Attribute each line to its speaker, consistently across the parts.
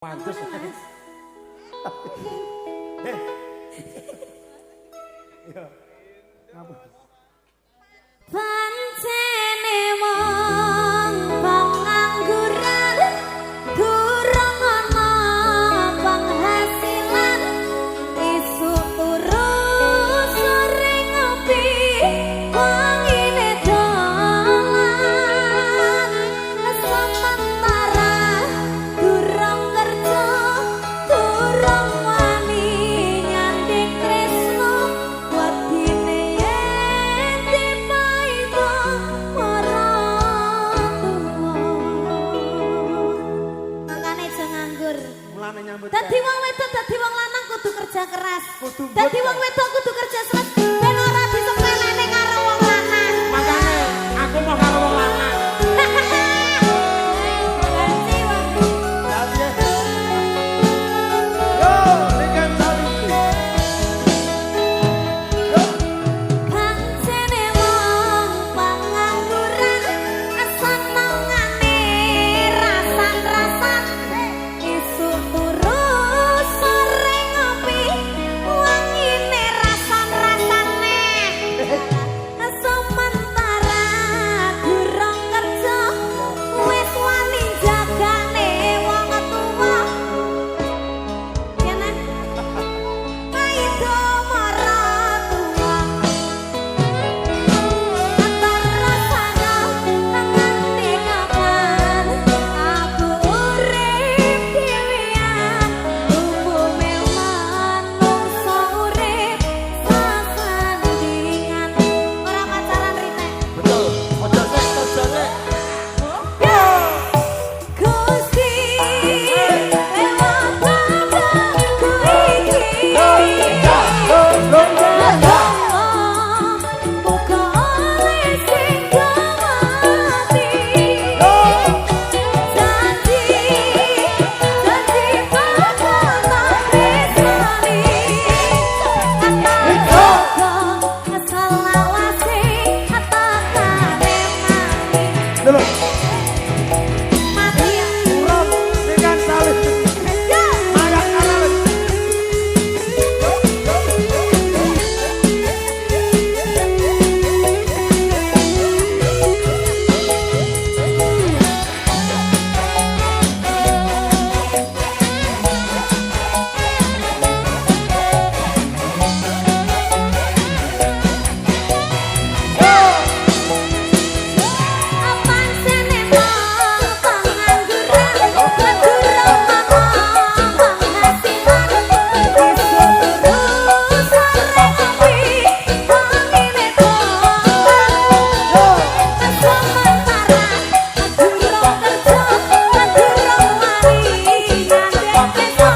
Speaker 1: Mantus. Ya. Ngapa?
Speaker 2: Pancene wong pengangguran durung ana penghasilan isu turu sore ngopi wangine dolan sementara durung kerja durung wani nyanding tresno wadine yen dipaido makane aja nganggur.
Speaker 1: Mulane nyambut.
Speaker 2: Dadi wong wedok dadi wong lanang kudu kerja keras.
Speaker 1: Kudu
Speaker 2: Dadi wong wedok kudu kerja keras ben ora disepelene karo wong lanang.
Speaker 1: Makane aku mau karo wong lanang. Yo, likan saliti. Yo.
Speaker 2: Pancene wong pengangguran senengane rasan-rasan isu turu sore ngopi wangine rasan-rasane sementara durung kerja wis wani jagane wong tuwa yen paido marang tuwa antar rasanya nganti kapan aku urip dhewean umume manungsa urip sasandingan ora pacaran rite.
Speaker 1: Betul. Ojo sek, ojo sek.
Speaker 2: Gusti lewat tanganku iki muga oleh sing mati janji bakal tak tresnani kata selawase atakane mati
Speaker 1: Dulu.
Speaker 2: mati ya
Speaker 1: Urung likan saliti.
Speaker 2: ya
Speaker 1: Ayak anak.
Speaker 2: Pancene wong pengangguran durung ana penghasilan isu turu sore ngopi wangine dolan sementara durung kerja durung wani nyandek tresno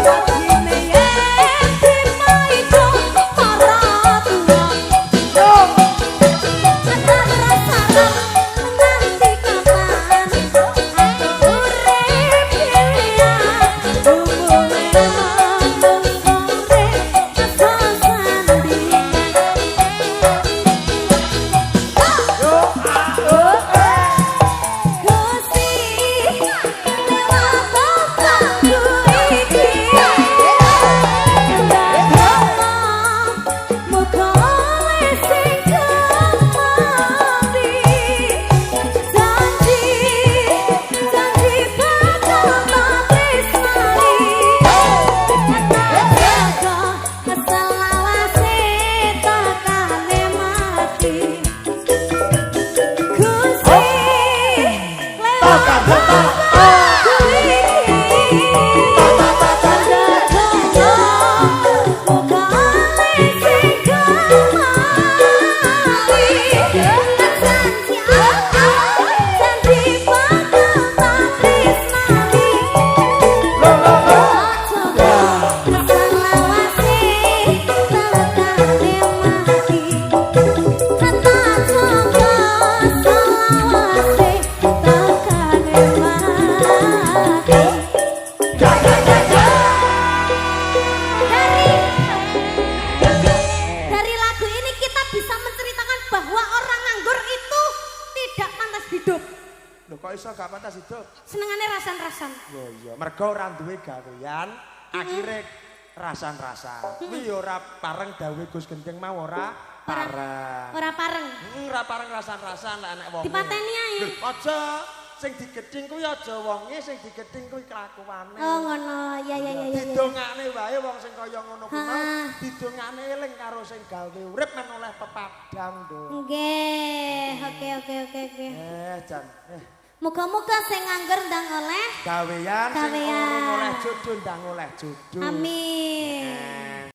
Speaker 2: wadine yen dipaido marang tuwa antar rasane nganti kapan aku urip dhewean umume manungsa urip sasandingan. Gusti lewat tanganku iki muga oleh sing mati janji bakal tak tresnani jaga selawase takane mati. Gusti lewat tanganku iki muga oleh sing mati janji bakal tak tresnani selawase takane mati kata jaga selawase takane mati. Dari lagu ini kita bisa menceritakan bahwa orang nganggur itu tidak pantas hidup.
Speaker 1: Loh kok iso gak pantas tas hidup.
Speaker 2: Senengane rasan-rasan.
Speaker 1: Lho iya, mergo ora duwe gawean, akhire rasan-rasan. Kuwi ya ora pareng dawuh Gus Gendeng mau ora pareng.
Speaker 2: Ora pareng.
Speaker 1: Ora pareng rasan-rasan nek enek wong.
Speaker 2: Dipateni ae.
Speaker 1: Aja sing digedhing kuwi aja wonge, sing digedhing kuwi kelakuane.
Speaker 2: Oh ngono. Ya.
Speaker 1: Didongakne wae wong sing kaya ngono kuwi mau didongakne eling karo sing gawe urip men oleh pepadang, Nduk.
Speaker 2: Nggih. Oke.
Speaker 1: Jan.
Speaker 2: Muga-muga sing nganggur ndang oleh
Speaker 1: Gawean sing
Speaker 2: Gawean.
Speaker 1: urung oleh jodoh ndang oleh jodoh.
Speaker 2: amin.